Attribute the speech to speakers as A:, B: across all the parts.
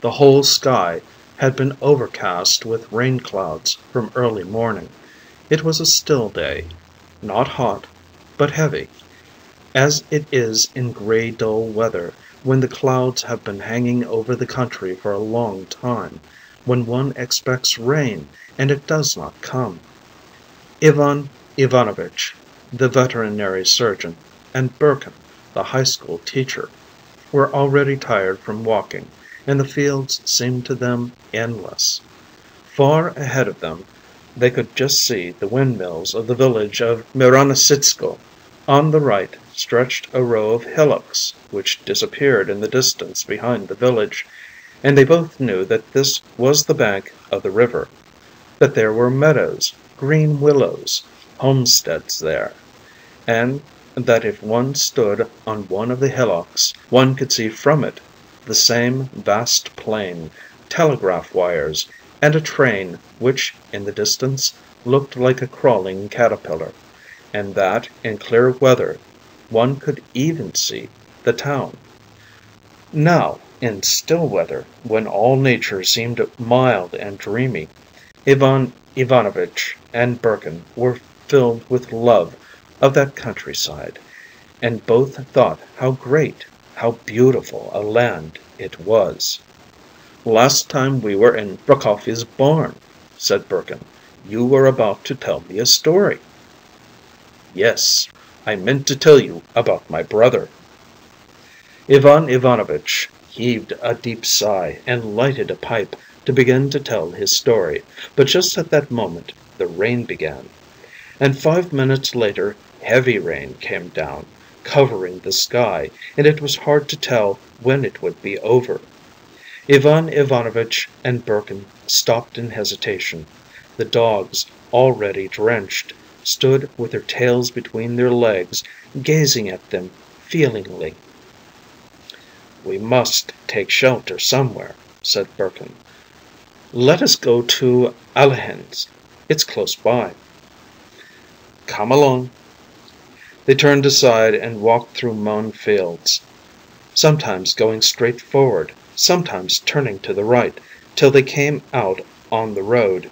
A: The whole sky had been overcast with rain clouds from early morning. It was a still day, not hot, but heavy, as it is in gray dull weather when the clouds have been hanging over the country for a long time, when one expects rain and it does not come. Ivan Ivanovitch, the veterinary surgeon, and Burkin, the high school teacher, were already tired from walking, and the fields seemed to them endless. Far ahead of them they could just see the windmills of the village of Miranositsko. On the right stretched a row of hillocks, which disappeared in the distance behind the village, and they both knew that this was the bank of the river, that there were meadows, green willows, homesteads there, and that if one stood on one of the hillocks one could see from it the same vast plain, telegraph wires, and a train which in the distance looked like a crawling caterpillar, and that in clear weather one could even see the town. Now, in still weather, when all nature seemed mild and dreamy, Ivan Ivanovitch and Burkin were filled with love of that countryside, and both thought how great, how beautiful a land it was. "Last time we were in Prokofy's barn," said Burkin, "you were about to tell me a story." "Yes, I meant to tell you about my brother." Ivan Ivanovitch heaved a deep sigh and lighted a pipe to begin to tell his story, but just at that moment the rain began, and 5 minutes later heavy rain came down, covering the sky, and it was hard to tell when it would be over. Ivan Ivanovitch and Burkin stopped in hesitation. The dogs, already drenched, stood with their tails between their legs, gazing at them feelingly. "We must take shelter somewhere," said Burkin. "Let us go to Alehin's. It's close by." "Come along." They turned aside and walked through mown fields, sometimes going straight forward, sometimes turning to the right, till they came out on the road.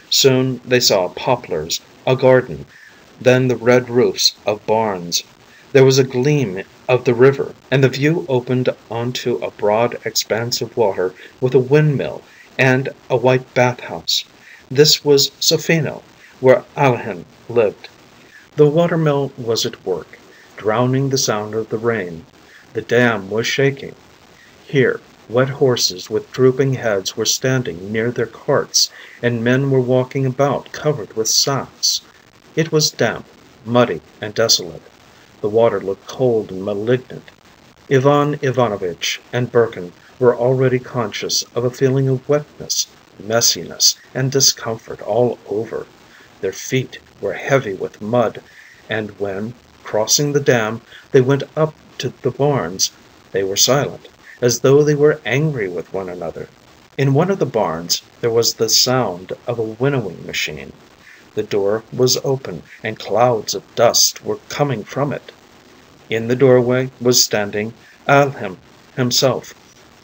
A: Soon they saw poplars, a garden, then the red roofs of barns. There was a gleam of the river, and the view opened onto a broad expanse of water with a windmill and a white bathhouse. This was Sofino, where Alehin lived. The watermill was at work, drowning the sound of the rain. The dam was shaking. Here, wet horses with drooping heads were standing near their carts, and men were walking about covered with sacks. It was damp, muddy, and desolate. The water looked cold and malignant. Ivan Ivanovitch and Burkin were already conscious of a feeling of wetness, messiness, and discomfort all over. Their feet were heavy with mud, and when, crossing the dam, they went up to the barns, they were silent, as though they were angry with one another. In one of the barns there was the sound of a winnowing machine. The door was open, and clouds of dust were coming from it. In the doorway was standing Alehin himself,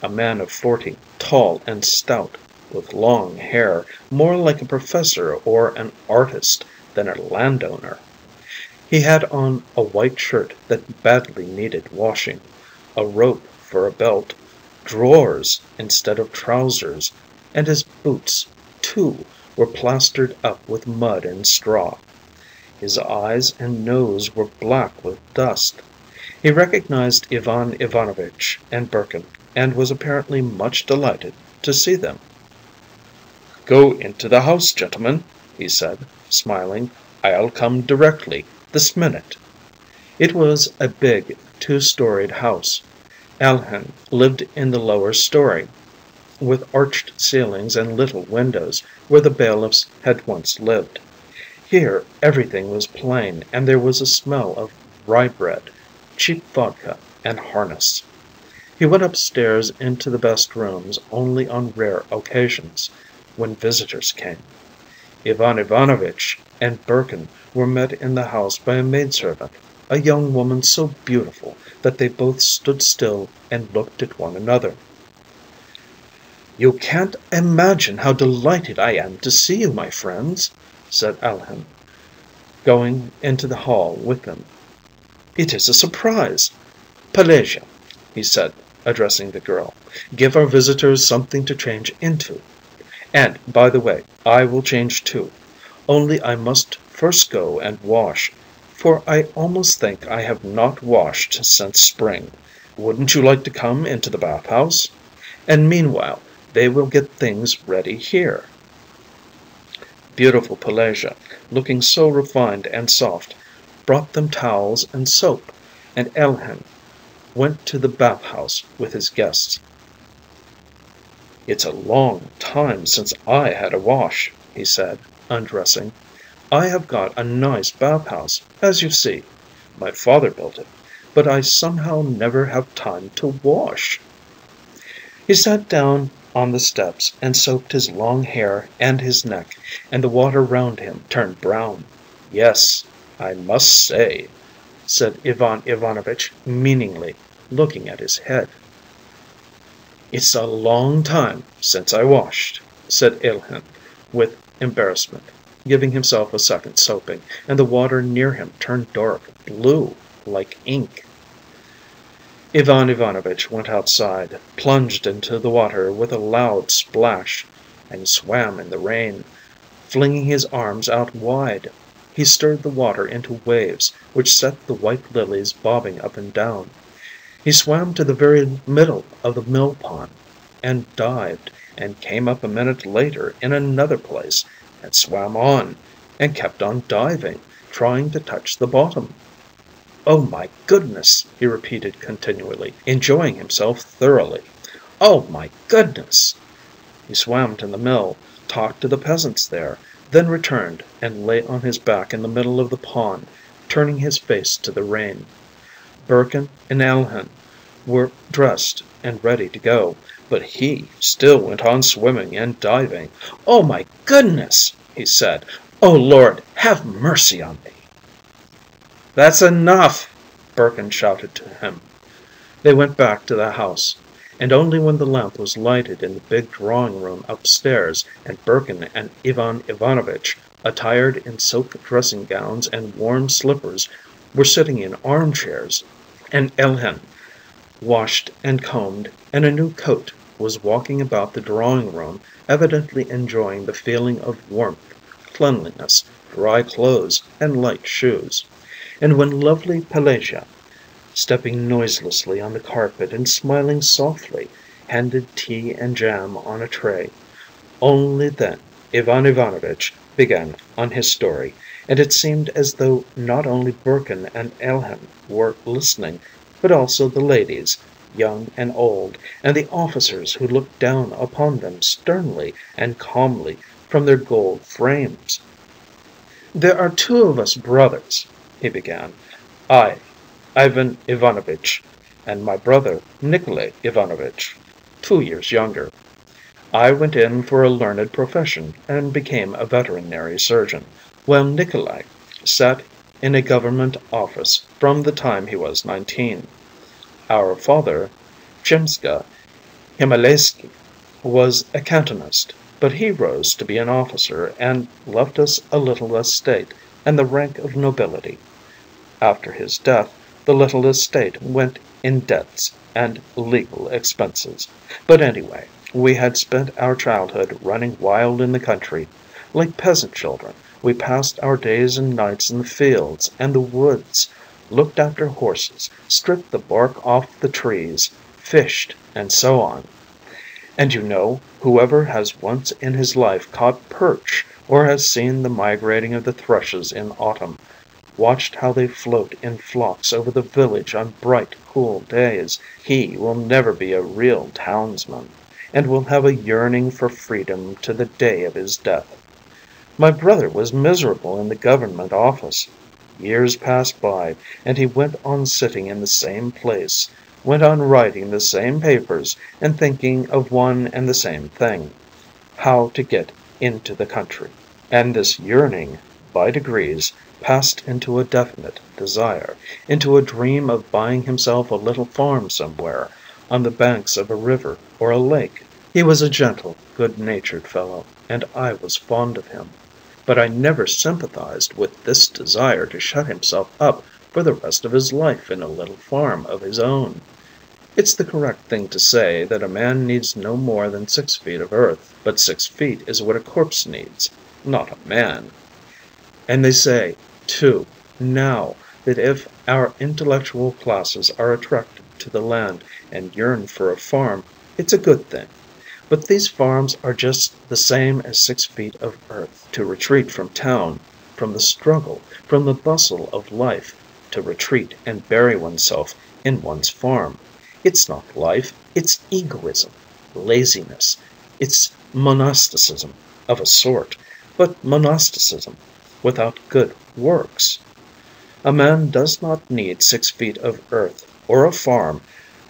A: a man of 40, tall and stout, with long hair, more like a professor or an artist than a landowner. He had on a white shirt that badly needed washing, a rope for a belt, drawers instead of trousers, and his boots, too, were plastered up with mud and straw. His eyes and nose were black with dust. He recognized Ivan Ivanovitch and Burkin, and was apparently much delighted to see them. "Go into the house, gentlemen," he said, smiling. "I'll come directly, this minute." It was a big, two-storied house. Alehin lived in the lower story, with arched ceilings and little windows, where the bailiffs had once lived. Here everything was plain, and there was a smell of rye bread, cheap vodka, and harness. He went upstairs into the best rooms only on rare occasions, when visitors came. Ivan Ivanovitch and Burkin were met in the house by a maidservant, a young woman so beautiful that they both stood still and looked at one another. "You can't imagine how delighted I am to see you, my friends," said Alehin, going into the hall with them. "It is a surprise. Pelagea," he said, addressing the girl, "give our visitors something to change into. And, by the way, I will change too. Only I must first go and wash, for I almost think I have not washed since spring. Wouldn't you like to come into the bathhouse? And meanwhile they will get things ready here." Beautiful Pelagea, looking so refined and soft, brought them towels and soap, and Alehin went to the bathhouse with his guests. "It's a long time since I had a wash," he said, undressing. "I have got a nice bathhouse, as you see. My father built it, but I somehow never have time to wash." He sat down on the steps and soaped his long hair and his neck, and the water round him turned brown. "Yes, I must say," said Ivan Ivanovitch meaningly, looking at his head. "It's a long time since I washed," said Alehin with embarrassment, giving himself a second soaping, and the water near him turned dark blue, like ink. Ivan Ivanovitch went outside, plunged into the water with a loud splash, and swam in the rain, flinging his arms out wide. He stirred the water into waves which set the white lilies bobbing up and down. He swam to the very middle of the mill pond, and dived, and came up a minute later in another place, and swam on, and kept on diving, trying to touch the bottom. "Oh, my goodness!" he repeated continually, enjoying himself thoroughly. "Oh, my goodness!" He swam to the mill, talked to the peasants there, then returned and lay on his back in the middle of the pond, turning his face to the rain. Burkin and Alehin were dressed and ready to go, but he still went on swimming and diving. "Oh, my goodness!" he said. "Oh, Lord, have mercy on me!" "That's enough!" Burkin shouted to him. They went back to the house, and only when the lamp was lighted in the big drawing room upstairs, and Burkin and Ivan Ivanovitch, attired in silk dressing gowns and warm slippers, were sitting in armchairs, and Alehin, washed and combed, and a new coat, was walking about the drawing room, evidently enjoying the feeling of warmth, cleanliness, dry clothes, and light shoes. And when lovely Pelagea, stepping noiselessly on the carpet and smiling softly, handed tea and jam on a tray, only then Ivan Ivanovitch began on his story, and it seemed as though not only Burkin and Alehin were listening, but also the ladies, young and old, and the officers who looked down upon them sternly and calmly from their gold frames. "There are two of us brothers," he began. "I, Ivan Ivanovitch, and my brother Nikolay Ivanovitch, 2 years younger. I went in for a learned profession and became a veterinary surgeon, while Nikolay sat in a government office from the time he was 19. Our father, Chimska Himalaysky, was a cantonist, but he rose to be an officer and left us a little estate and the rank of nobility. After his death, the little estate went in debts and legal expenses. But anyway, we had spent our childhood running wild in the country. Like peasant children, we passed our days and nights in the fields and the woods, looked after horses, stripped the bark off the trees, fished, and so on. And you know, whoever has once in his life caught perch, or has seen the migrating of the thrushes in autumn, watched how they float in flocks over the village on bright, cool days, he will never be a real townsman, and will have a yearning for freedom to the day of his death. My brother was miserable in the government office. Years passed by, and he went on sitting in the same place, went on writing the same papers, and thinking of one and the same thing: how to get into the country. And this yearning, by degrees, passed into a definite desire, into a dream of buying himself a little farm somewhere, on the banks of a river or a lake, He was a gentle, good-natured fellow, and I was fond of him. But I never sympathized with this desire to shut himself up for the rest of his life in a little farm of his own. It's the correct thing to say that a man needs no more than 6 feet of earth, but 6 feet is what a corpse needs, not a man. And they say, too, now, that if our intellectual classes are attracted to the land and yearn for a farm, it's a good thing. But these farms are just the same as 6 feet of earth. To retreat from town, from the struggle, from the bustle of life, to retreat and bury oneself in one's farm. It's not life, it's egoism, laziness. It's monasticism, of a sort, but monasticism without good works. A man does not need 6 feet of earth or a farm,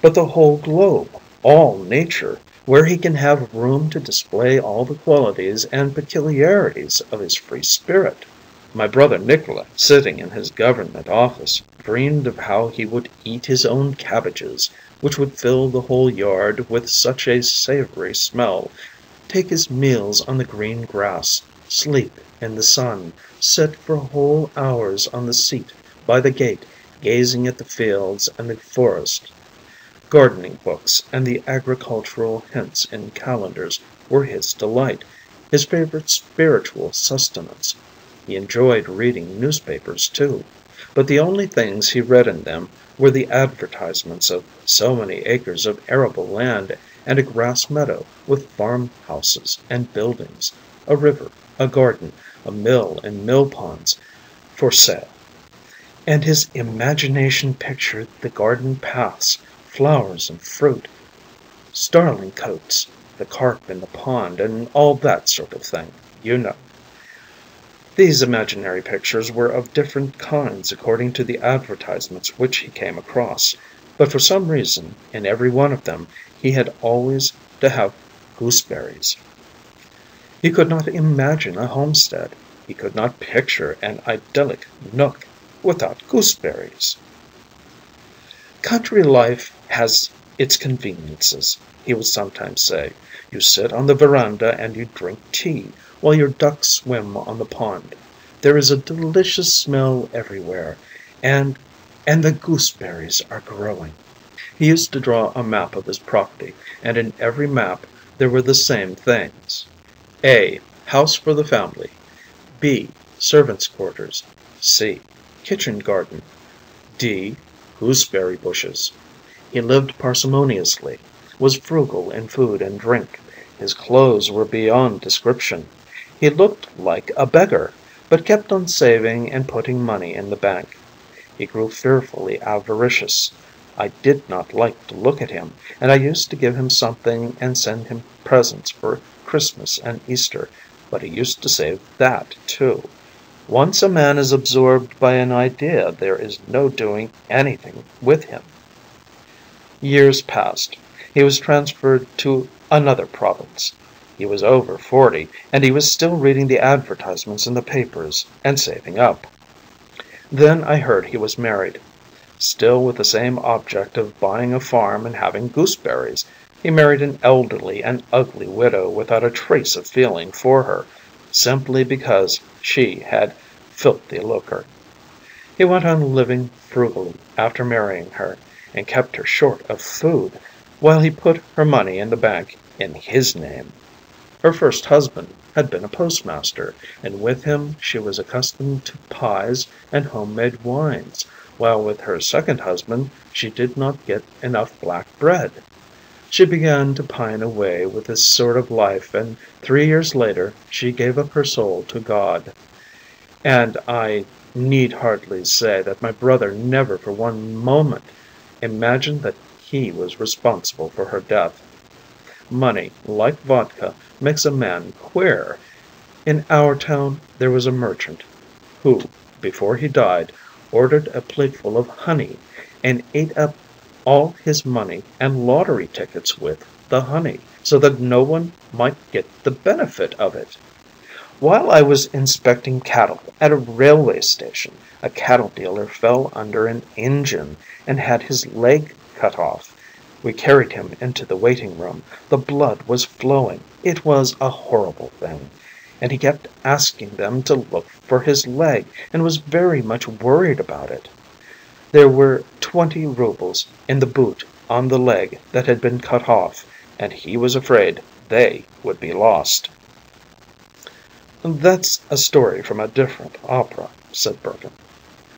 A: but the whole globe, all nature, where he can have room to display all the qualities and peculiarities of his free spirit. My brother Nikolay, sitting in his government office, dreamed of how he would eat his own cabbages, which would fill the whole yard with such a savory smell, take his meals on the green grass, sleep in the sun, sit for whole hours on the seat by the gate, gazing at the fields and the forest. Gardening books and the agricultural hints in calendars were his delight, his favorite spiritual sustenance. He enjoyed reading newspapers, too, but the only things he read in them were the advertisements of so many acres of arable land and a grass meadow with farm houses and buildings, a river, a garden, a mill and mill ponds for sale. And his imagination pictured the garden paths, flowers and fruit, starling cotes, the carp in the pond, and all that sort of thing, you know. These imaginary pictures were of different kinds according to the advertisements which he came across, but for some reason, in every one of them, he had always to have gooseberries. He could not imagine a homestead, he could not picture an idyllic nook without gooseberries. Country life has its conveniences, he would sometimes say. You sit on the veranda and you drink tea, while your ducks swim on the pond. There is a delicious smell everywhere, and the gooseberries are growing. He used to draw a map of his property, and in every map there were the same things. A. House for the family. B. Servants' quarters. C. Kitchen garden. D. Gooseberry bushes. He lived parsimoniously, was frugal in food and drink. His clothes were beyond description. He looked like a beggar, but kept on saving and putting money in the bank. He grew fearfully avaricious. I did not like to look at him, and I used to give him something and send him presents for Christmas and Easter, but he used to save that too. Once a man is absorbed by an idea, there is no doing anything with him. Years passed. He was transferred to another province. He was over 40, and he was still reading the advertisements in the papers and saving up. Then I heard he was married, still with the same object of buying a farm and having gooseberries. He married an elderly and ugly widow without a trace of feeling for her, simply because she had filthy lucre. He went on living frugally after marrying her, and kept her short of food, while he put her money in the bank in his name. Her first husband had been a postmaster, and with him she was accustomed to pies and homemade wines, while with her second husband she did not get enough black bread. She began to pine away with this sort of life, and 3 years later she gave up her soul to God. And I need hardly say that my brother never for one moment imagined that he was responsible for her death. Money, like vodka, makes a man queer. In our town there was a merchant who, before he died, ordered a plateful of honey, and ate up all his money and lottery tickets with the honey, so that no one might get the benefit of it. While I was inspecting cattle at a railway station, a cattle dealer fell under an engine and had his leg cut off. We carried him into the waiting room. The blood was flowing. It was a horrible thing. And he kept asking them to look for his leg, and was very much worried about it. There were 20 roubles in the boot on the leg that had been cut off, and he was afraid they would be lost. "That's a story from a different opera," said Burkin.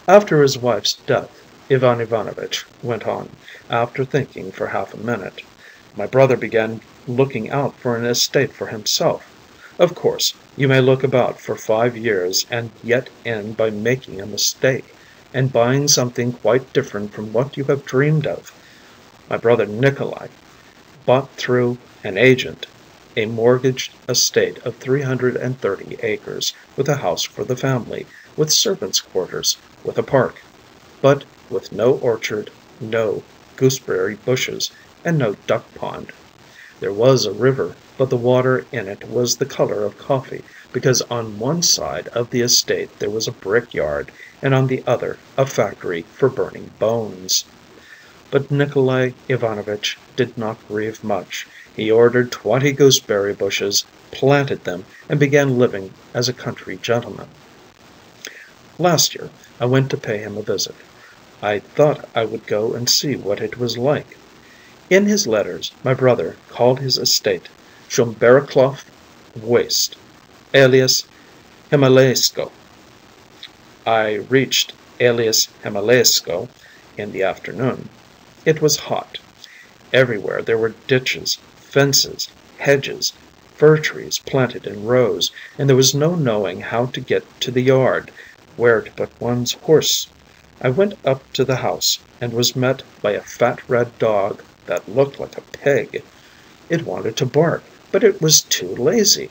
A: "After his wife's death," Ivan Ivanovitch went on, after thinking for half a minute, "my brother began looking out for an estate for himself. Of course, you may look about for 5 years and yet end by making a mistake, and buying something quite different from what you have dreamed of. My brother Nikolay bought through an agent a mortgaged estate of 330 acres, with a house for the family, with servants' quarters, with a park, but with no orchard, no gooseberry bushes, and no duck pond. There was a river, but the water in it was the color of coffee, because on one side of the estate there was a brick yard, and on the other a factory for burning bones. But Nikolay Ivanovitch did not grieve much. He ordered 20 gooseberry bushes, planted them, and began living as a country gentleman. Last year I went to pay him a visit. I thought I would go and see what it was like. In his letters my brother called his estate Shumberikov Waste, alias Himalaysko. I reached alias Himalaysko in the afternoon. It was hot. Everywhere there were ditches, fences, hedges, fir trees planted in rows, and there was no knowing how to get to the yard, where to put one's horse. I went up to the house, and was met by a fat red dog that looked like a pig. It wanted to bark, but it was too lazy.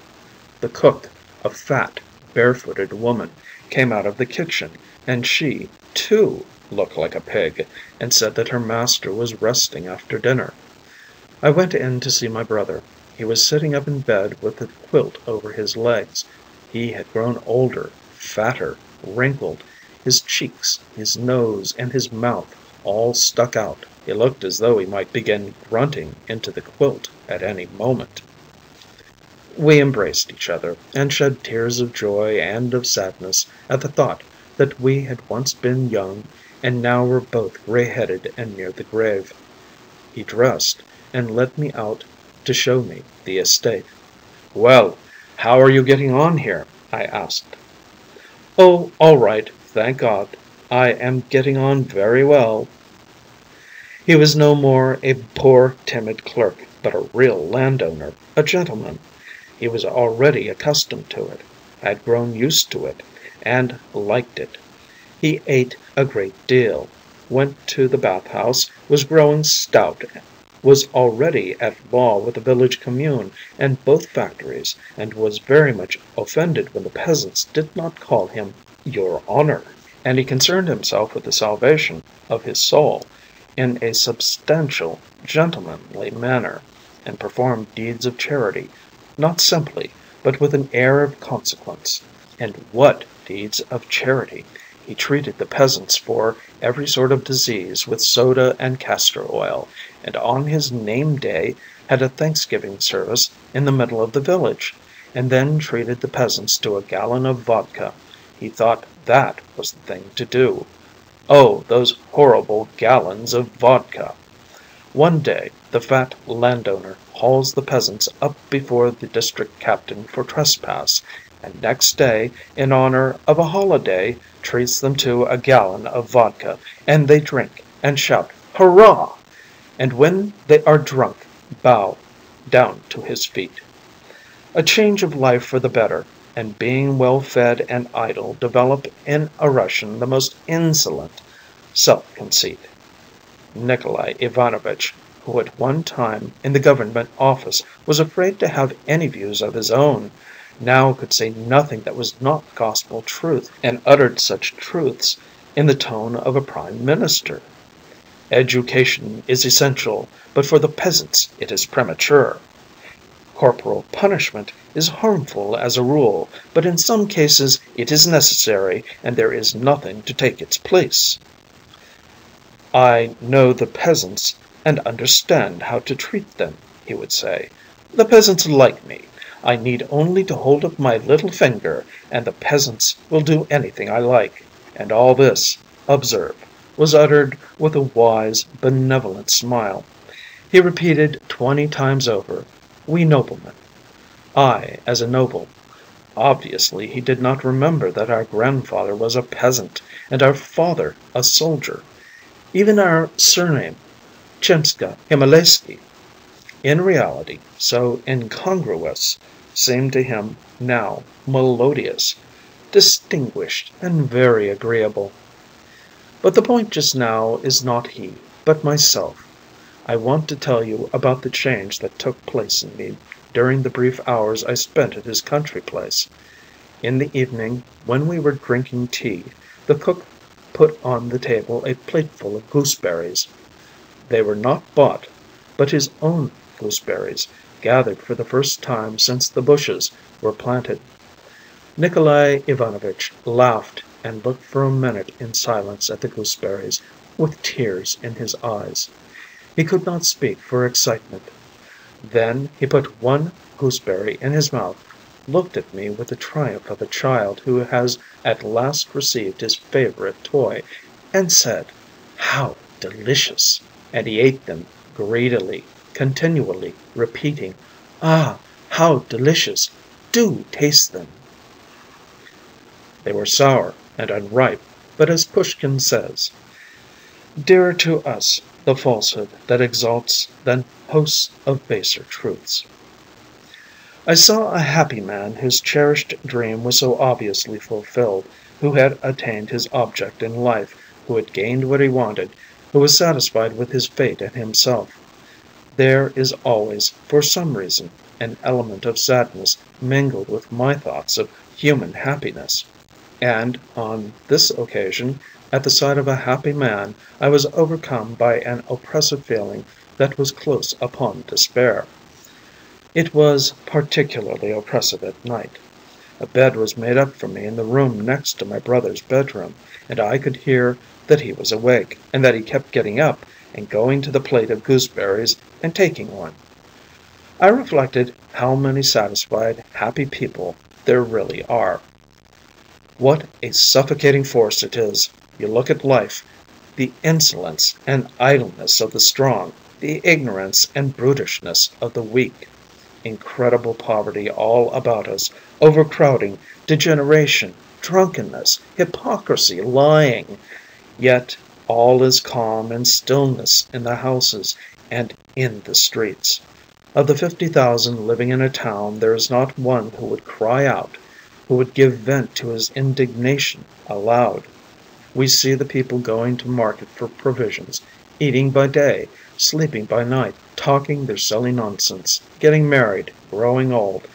A: The cook, a fat, barefooted woman, came out of the kitchen, and she, too, looked like a pig, and said that her master was resting after dinner. I went in to see my brother. He was sitting up in bed with the quilt over his legs. He had grown older, fatter, wrinkled. His cheeks, his nose, and his mouth all stuck out. He looked as though he might begin grunting into the quilt at any moment. We embraced each other, and shed tears of joy and of sadness at the thought that we had once been young, and now were both gray-headed and near the grave. He dressed, and led me out to show me the estate. "Well, how are you getting on here?" I asked. "Oh, all right, thank God. I am getting on very well." He was no more a poor, timid clerk, but a real landowner, a gentleman. He was already accustomed to it, had grown used to it, and liked it. He ate a great deal, went to the bath-house, was growing stout, was already at law with the village commune and both factories, and was very much offended when the peasants did not call him "Your Honor." And he concerned himself with the salvation of his soul in a substantial, gentlemanly manner, and performed deeds of charity, not simply, but with an air of consequence. And what deeds of charity! He treated the peasants for every sort of disease with soda and castor oil, and on his name day had a Thanksgiving service in the middle of the village, and then treated the peasants to a gallon of vodka. He thought that was the thing to do. Oh, those horrible gallons of vodka! One day the fat landowner hauls the peasants up before the district captain for trespass, and next day, in honor of a holiday, treats them to a gallon of vodka, and they drink and shout "Hurrah!" and when they are drunk, bow down to his feet. A change of life for the better, and being well fed and idle develop in a Russian the most insolent self-conceit. Nikolay Ivanovitch, who at one time in the government office was afraid to have any views of his own, now could say nothing that was not gospel truth, and uttered such truths in the tone of a prime minister. Education is essential, but for the peasants it is premature. Corporal punishment is harmful as a rule, but in some cases it is necessary, and there is nothing to take its place. I know the peasants and understand how to treat them," he would say. "The peasants like me. I need only to hold up my little finger, and the peasants will do anything I like." And all this, observe, was uttered with a wise, benevolent smile. He repeated 20 times over, "We noblemen." I, as a noble. Obviously he did not remember that our grandfather was a peasant, and our father a soldier. Even our surname, Chemska Himalevsky, in reality so incongruous, seemed to him now melodious, distinguished, and very agreeable. But the point just now is not he, but myself. I want to tell you about the change that took place in me during the brief hours I spent at his country place. In the evening, when we were drinking tea, the cook put on the table a plateful of gooseberries. They were not bought, but his own gooseberries, gathered for the first time since the bushes were planted. Nikolay Ivanovitch laughed and looked for a minute in silence at the gooseberries, with tears in his eyes. He could not speak for excitement. Then he put one gooseberry in his mouth, looked at me with the triumph of a child who has at last received his favorite toy, and said, "How delicious!" And he ate them greedily, continually repeating, "Ah, how delicious! Do taste them!" They were sour and unripe, but as Pushkin says, "Dearer to us the falsehood that exalts than hosts of baser truths." I saw a happy man whose cherished dream was so obviously fulfilled, who had attained his object in life, who had gained what he wanted, who was satisfied with his fate and himself. There is always, for some reason, an element of sadness mingled with my thoughts of human happiness. And, on this occasion, at the sight of a happy man, I was overcome by an oppressive feeling that was close upon despair. It was particularly oppressive at night. A bed was made up for me in the room next to my brother's bedroom, and I could hear that he was awake, and that he kept getting up and going to the plate of gooseberries and taking one. I reflected how many satisfied, happy people there really are. What a suffocating force it is! You look at life, the insolence and idleness of the strong, the ignorance and brutishness of the weak. Incredible poverty all about us, overcrowding, degeneration, drunkenness, hypocrisy, lying. Yet all is calm and stillness in the houses and in the streets. Of the 50,000 living in a town, there is not one who would cry out, who would give vent to his indignation aloud. We see the people going to market for provisions, eating by day, sleeping by night, talking their silly nonsense, getting married, growing old,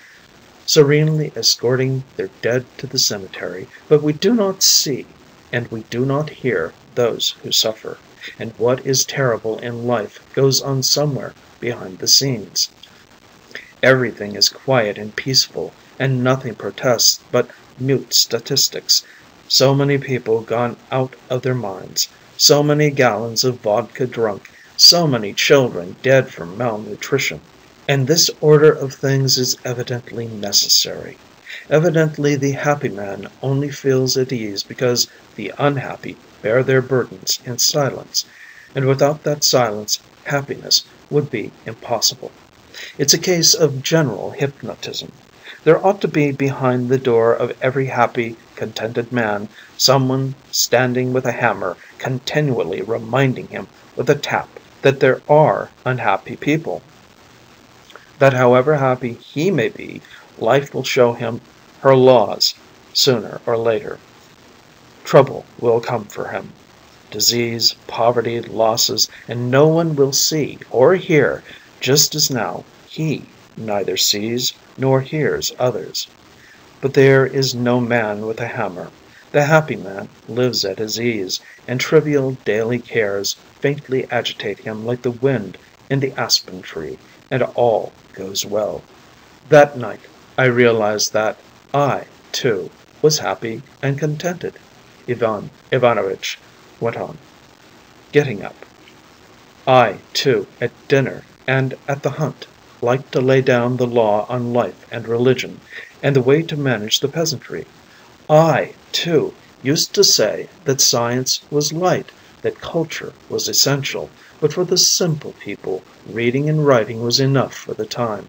A: serenely escorting their dead to the cemetery, but we do not see and we do not hear those who suffer, and what is terrible in life goes on somewhere behind the scenes. Everything is quiet and peaceful, and nothing protests but mute statistics. So many people gone out of their minds, so many gallons of vodka drunk, so many children dead from malnutrition. And this order of things is evidently necessary. Evidently the happy man only feels at ease because the unhappy bear their burdens in silence, and without that silence happiness would be impossible. It's a case of general hypnotism. There ought to be behind the door of every happy, contented man someone standing with a hammer, continually reminding him with a tap that there are unhappy people, that however happy he may be, life will show him her laws sooner or later. Trouble will come for him, disease, poverty, losses, and no one will see or hear, just as now he neither sees nor hears others. But there is no man with a hammer. The happy man lives at his ease, and trivial daily cares faintly agitate him like the wind in the aspen tree, and all goes well. That night I realized that I, too, was happy and contented. Ivan Ivanovitch went on, getting up. I, too, at dinner and at the hunt, liked to lay down the law on life and religion, and the way to manage the peasantry. I, too, used to say that science was light, that culture was essential, but for the simple people reading and writing was enough for the time.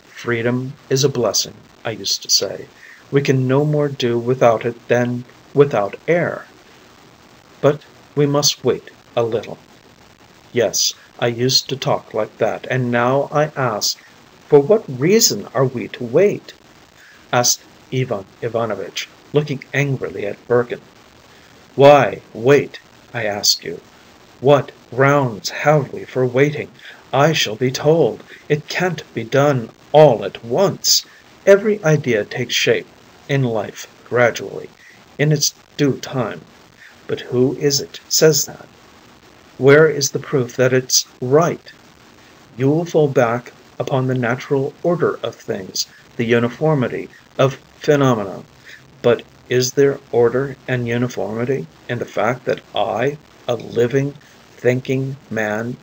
A: Freedom is a blessing, I used to say. We can no more do without it than without air. But we must wait a little. Yes, I used to talk like that, and now I ask, for what reason are we to wait? Asked Ivan Ivanovitch, looking angrily at Burkin. Why wait, I ask you? What grounds have we for waiting? I shall be told. It can't be done all at once. Every idea takes shape in life gradually, in its due time. But who is it says that? Where is the proof that it's right? You will fall back upon the natural order of things, the uniformity of phenomena. But is there order and uniformity in the fact that I, a living, thinking man,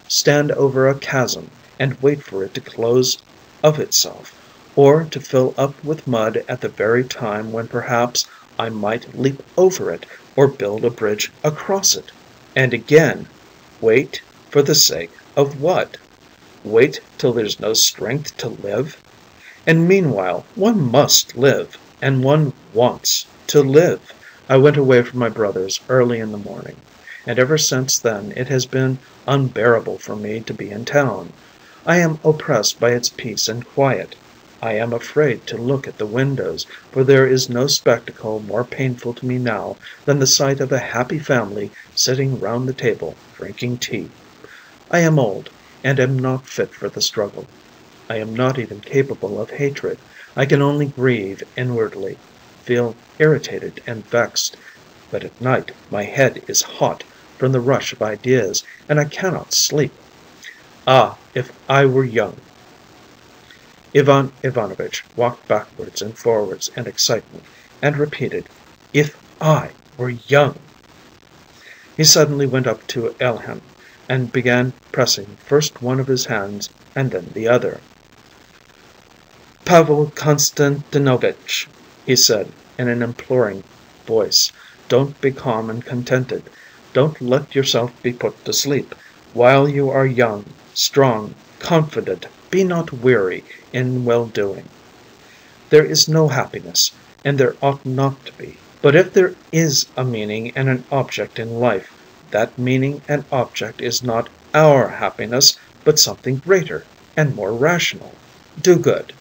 A: stand over a chasm and wait for it to close of itself, or to fill up with mud at the very time when perhaps I might leap over it or build a bridge across it? And again, wait for the sake of what? Wait till there's no strength to live? And meanwhile one must live, and one wants to live. I went away from my brothers early in the morning, and ever since then it has been unbearable for me to be in town. I am oppressed by its peace and quiet. I am afraid to look at the windows, for there is no spectacle more painful to me now than the sight of a happy family sitting round the table drinking tea. I am old, and am not fit for the struggle. I am not even capable of hatred. I can only grieve inwardly, feel irritated and vexed. But at night my head is hot from the rush of ideas, and I cannot sleep. Ah, if I were young! Ivan Ivanovitch walked backwards and forwards in excitement, and repeated, "If I were young!" He suddenly went up to Alehin, and began pressing first one of his hands and then the other. "Pavel Konstantinovitch," he said in an imploring voice, "don't be calm and contented. Don't let yourself be put to sleep. While you are young, strong, confident, be not weary in well-doing. There is no happiness, and there ought not to be. But if there is a meaning and an object in life, that meaning and object is not our happiness, but something greater and more rational. Do good."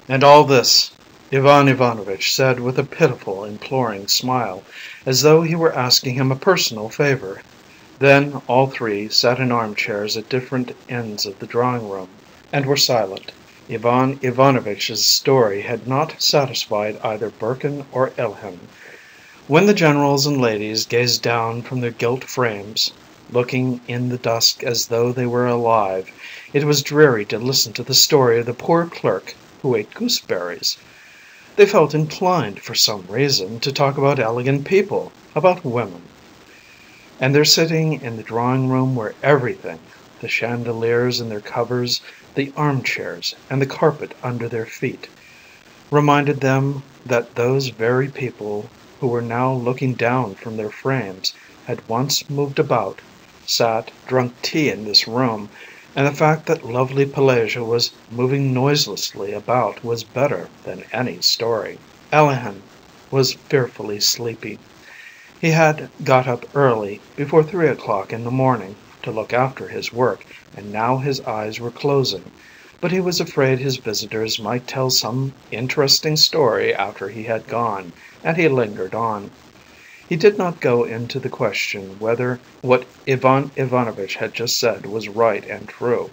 A: And all this Ivan Ivanovitch said with a pitiful, imploring smile, as though he were asking him a personal favor. Then all three sat in armchairs at different ends of the drawing room, and were silent. Ivan Ivanovitch's story had not satisfied either Burkin or Alehin. When the generals and ladies gazed down from their gilt frames, looking in the dusk as though they were alive, it was dreary to listen to the story of the poor clerk who ate gooseberries. They felt inclined, for some reason, to talk about elegant people, about women. And their sitting in the drawing room where everything, the chandeliers and their covers, the armchairs and the carpet under their feet, reminded them that those very people who were now looking down from their frames had once moved about, sat, drunk tea in this room, and the fact that lovely Pelagea was moving noiselessly about was better than any story. Alehin was fearfully sleepy. He had got up early, before 3 o'clock in the morning, to look after his work, and now his eyes were closing. But he was afraid his visitors might tell some interesting story after he had gone, and he lingered on. He did not go into the question whether what Ivan Ivanovitch had just said was right and true.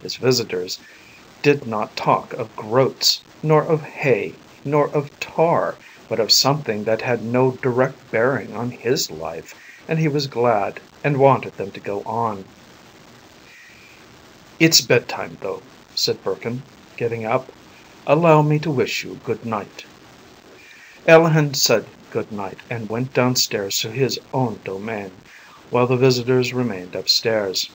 A: His visitors did not talk of groats, nor of hay, nor of tar, but of something that had no direct bearing on his life, and he was glad and wanted them to go on. "It's bedtime, though," said Burkin, getting up. "Allow me to wish you good night." Alehin said good night and went downstairs to his own domain. while the visitors remained upstairs.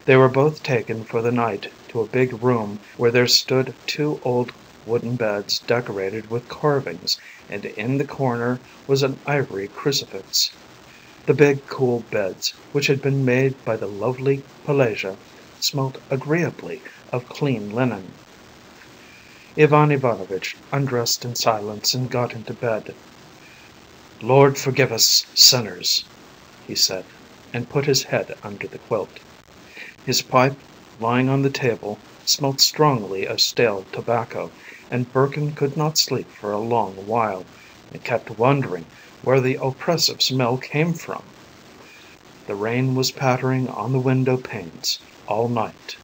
A: They were both taken for the night to a big room where there stood two old wooden beds decorated with carvings, and in the corner was an ivory crucifix. The big cool beds, which had been made by the lovely Pelagea, smelt agreeably of clean linen. Ivan Ivanovitch undressed in silence and got into bed. "Lord forgive us sinners," he said, and put his head under the quilt. His pipe, lying on the table, smelt strongly of stale tobacco, and Birkin could not sleep for a long while, and kept wondering where the oppressive smell came from. The rain was pattering on the window panes all night.